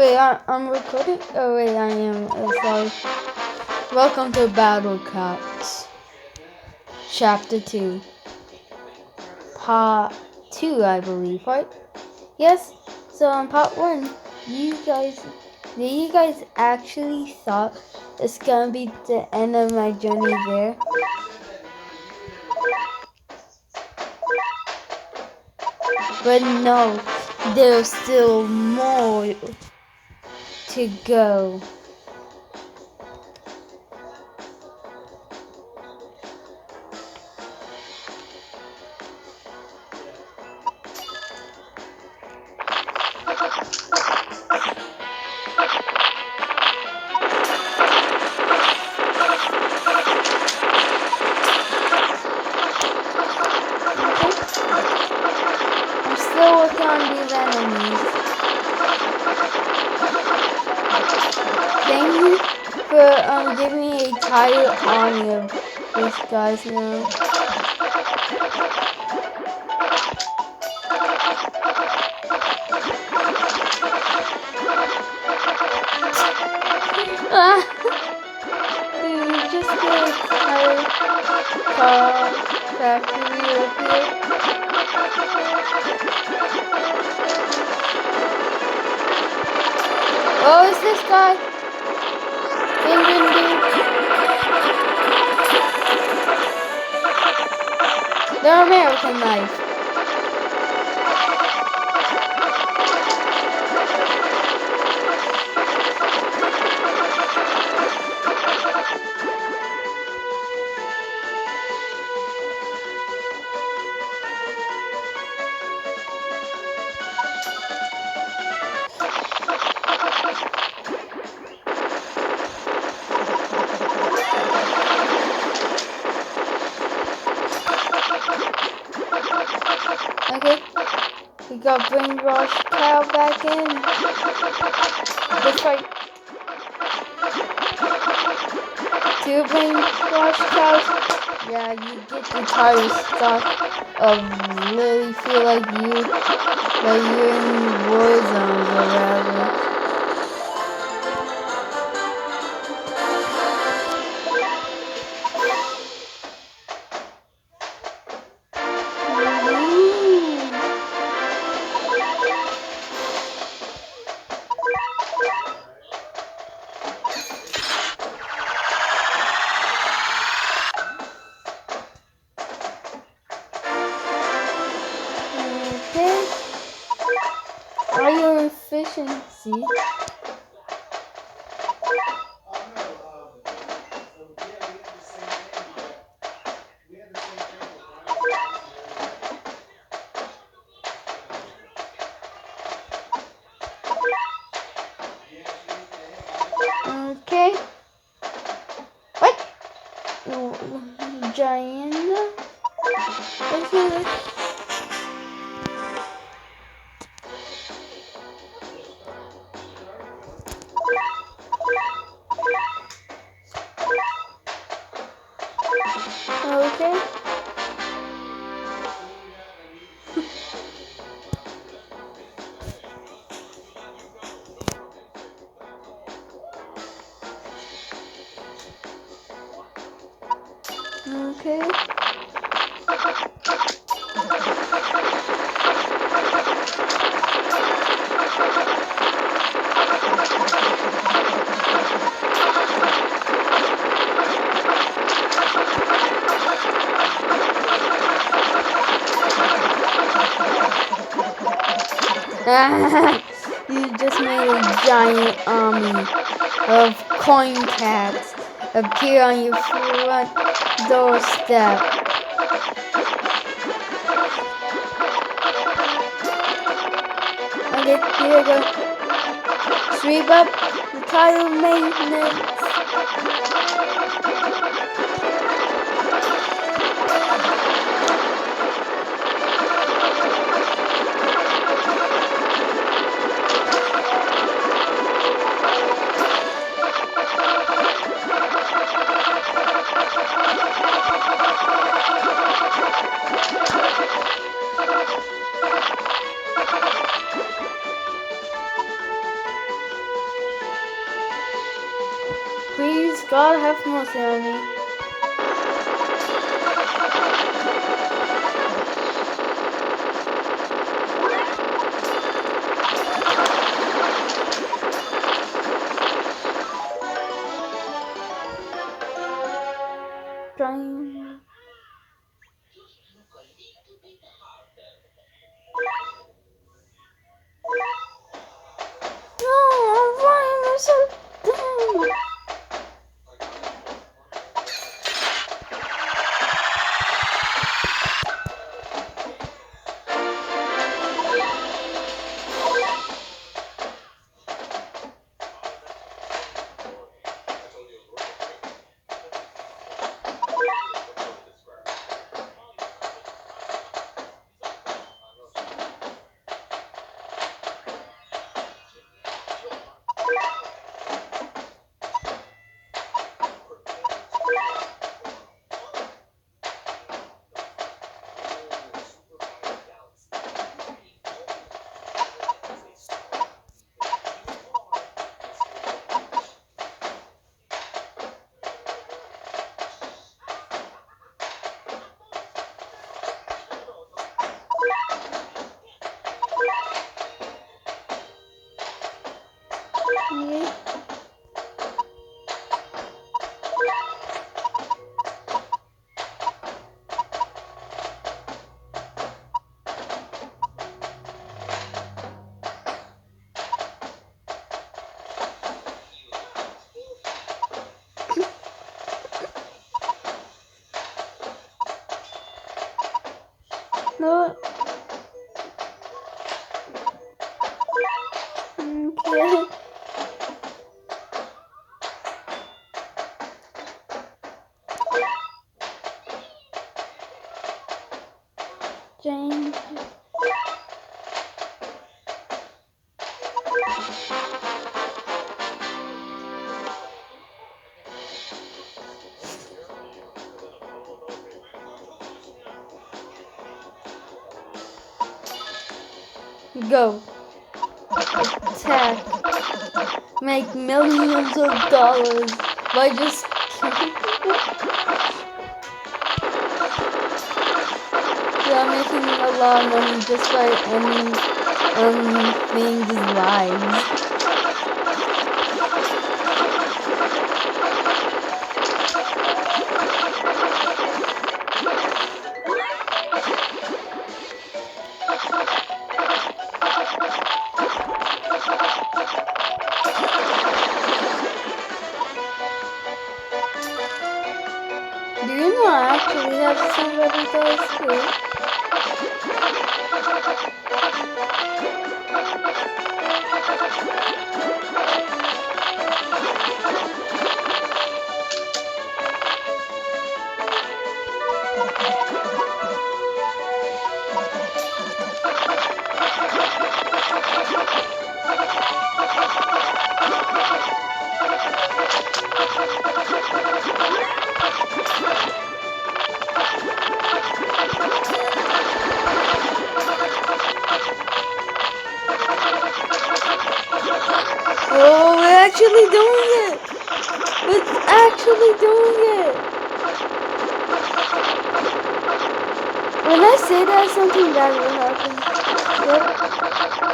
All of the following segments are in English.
Wait, I'm recording? Oh, wait, I am. Sorry. Welcome to Battle Cats, Chapter 2. Part 2, I believe, right? Yes? So, on Part 1, did you guys actually thought it's gonna be the end of my journey there? But no, there's still more to go. I'm still working on these enemies. Thank you for giving me a entire army of these guys now. Ah! Dude, just get a entire car factory up here. Oh, it's this guy. Engine dude. The American knife. Okay, we got brainwashed cow back in. Let's fight. Two brainwashed cows. Yeah, you get the entire stock of literally feel like you're in war zones or whatever. Okay. Iron efficiency. Okay. What? Giant. Okay. Okay. Okay. You just made a giant army of coin cats appear on your front doorstep. Okay, here we go. Sweep up the tile maintenance. God have mercy on me. Trying. No, why am I so dumb? Yeah. No. Okay. Jane. Go. Attack. Make millions of dollars by just yeah, making a lot of money just by ending things lives. Do you know I actually have somebody does too? Oh, we're actually doing it! We're actually doing it! When I say that, something bad will happen. Yep,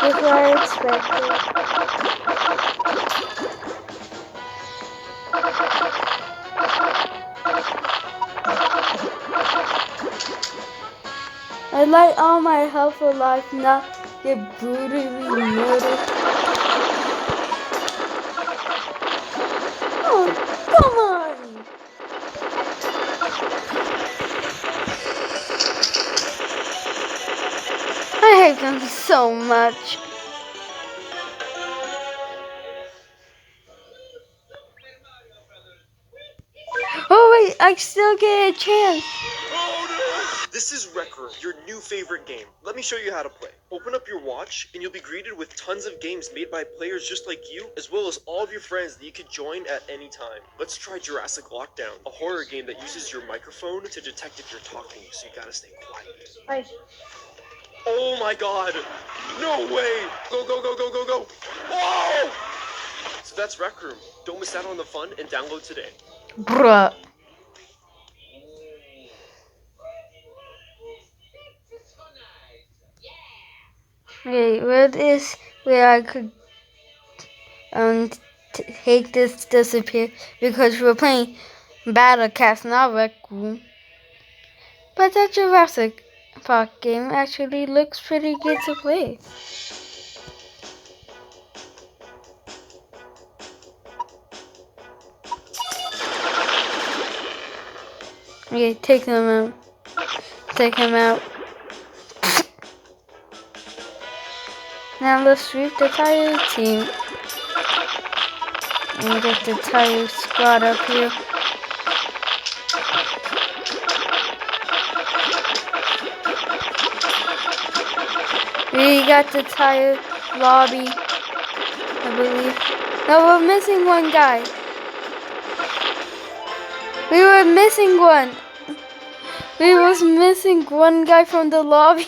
that's what I expected. I'd like all my helpful life not get brutally murdered. Oh, come on! I hate them so much. Oh wait, I still get a chance. This is Rec Room, your new favorite game. Let me show you how to play. Open up your watch, and you'll be greeted with tons of games made by players just like you, as well as all of your friends that you can join at any time. Let's try Jurassic Lockdown, a horror game that uses your microphone to detect if you're talking, so you gotta stay quiet. Oh my god! No way! Go, go, go, go, go, go! Whoa! So that's Rec Room. Don't miss out on the fun and download today. Bruh. Okay, what is where I could take this disappear because we're playing Battle Cast, not Rec Room. But that Jurassic Park game actually looks pretty good to play. Okay, take them out. Take him out. Now let's sweep the tire team. And get the tire squad up here. We got the tire lobby, I believe. No, we're missing one guy. We were missing one. We was missing one guy from the lobby.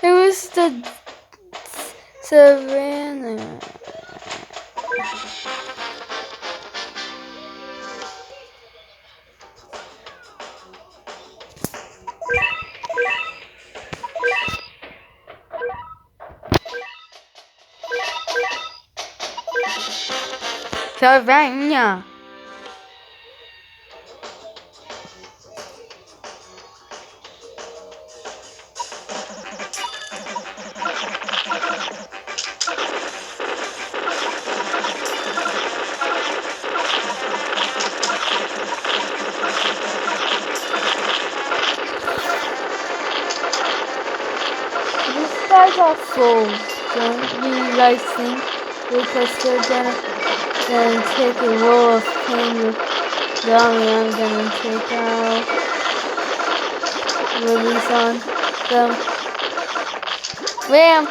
It was the Savannah. Savannah. These guys are fools, don't you guys think? Because they're gonna take a roll of pain with Dummy. I'm gonna take out release on them. Ram!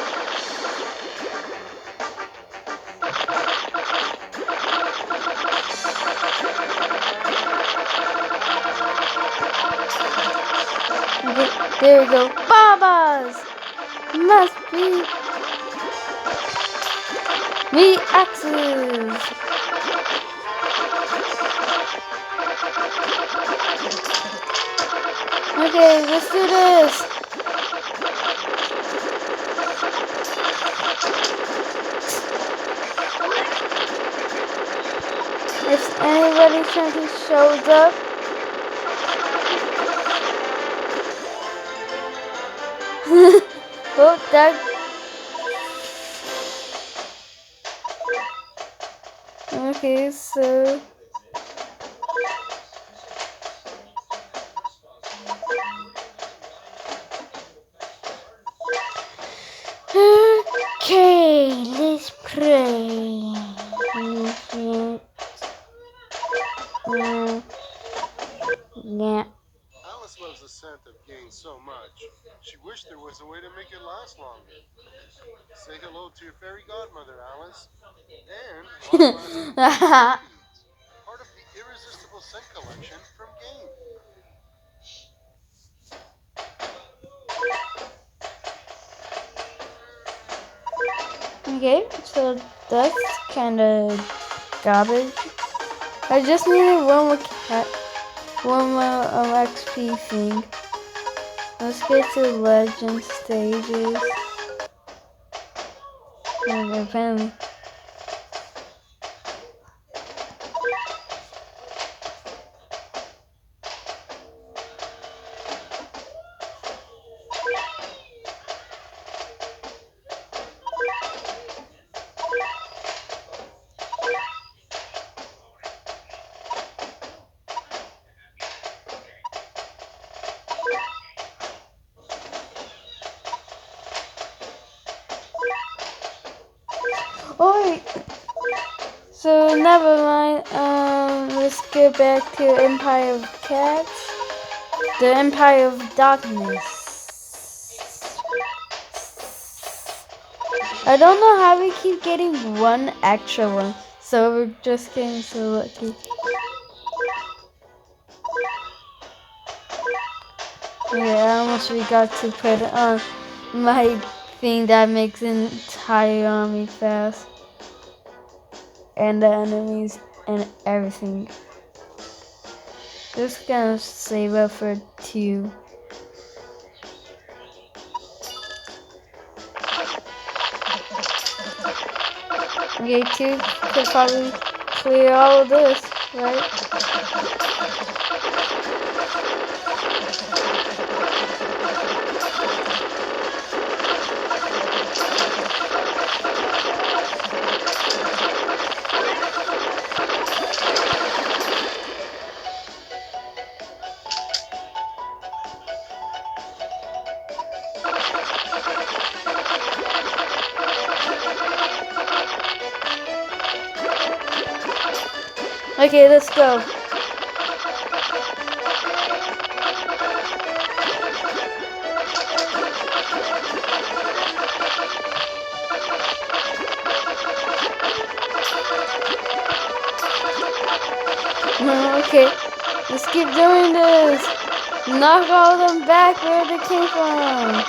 Okay, there we go. Babas! Must be me axes. Okay, let's do this. If anybody trying to show up, oh, that. Okay, so. Okay, let's pray. Yeah. Alice loves the scent of gain so much. She wished there was a way to make it last longer. Say hello to your fairy godmother, Alice. And long-lasting part of the irresistible scent collection from Gain. Okay, so that's kind of garbage. I just needed one more XP thing. Let's get to legend stages. And apparently. Alright, so never mind. Let's get back to Empire of Cats. The Empire of Darkness. I don't know how we keep getting one extra one, so we're just getting so lucky. Yeah, I almost forgot to put on my thing that makes an entire army fast. And the enemies and everything. Just gonna save up for 2. Okay, 2 could probably clear all of this, right? Okay, let's go. Okay, let's keep doing this. Knock all of them back where they came from.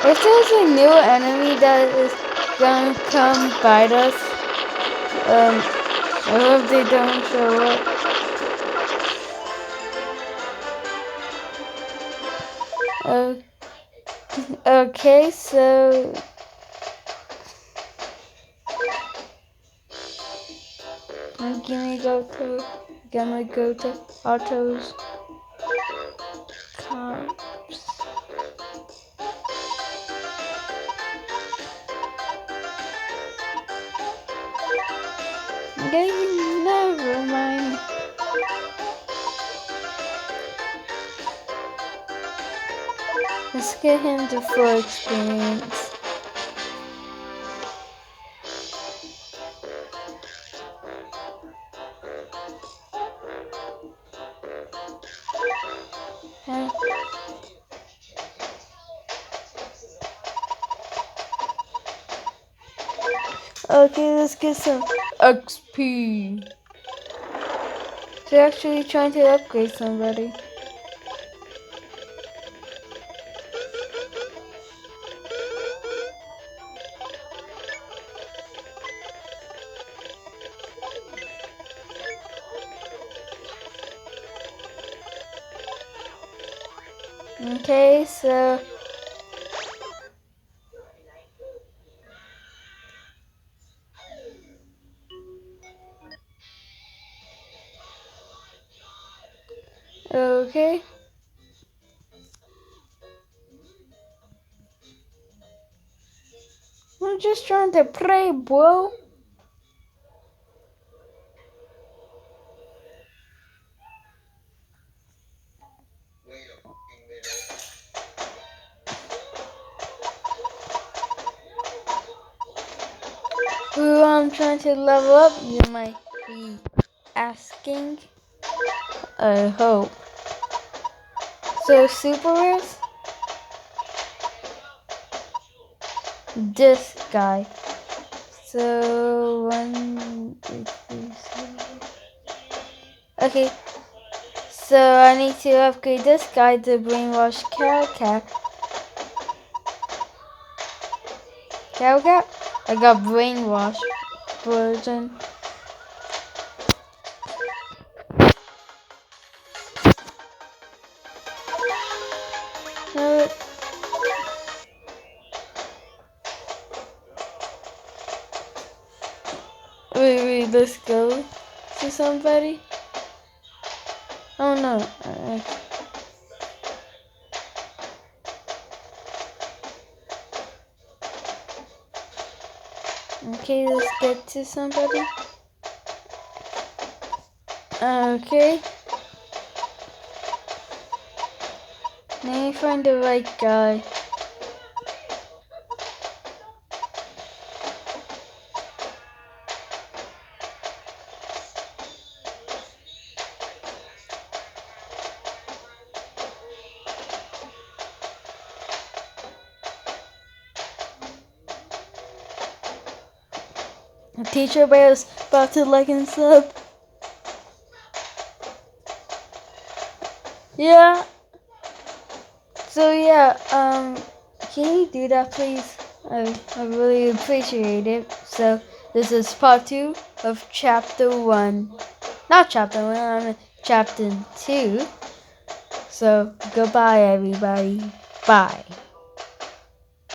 If there's a new enemy that is gonna come bite us, I hope they don't show up. Okay, so I'm gonna go to autos, cops. Okay, never mind. Let's get him the full experience. Huh? Okay, let's get some XP. They're actually trying to upgrade somebody. Okay, so okay. I'm just trying to play, bro. Who I'm trying to level up, you might be asking. I hope. So super rares? This guy. So 1, 2, 3, 4. Okay. So I need to upgrade this guy to brainwash Cow Cat. Cow Cat? I got brainwash version. Wait, let's go to somebody. Oh no. Okay, let's get to somebody. Okay. Let me find the right guy. Teacher Bear's about to like and sub. Yeah. So yeah, Can you do that, please? I really appreciate it. So, this is part 2 of chapter 1. Not chapter 1, I mean chapter 2. So, goodbye, everybody. Bye.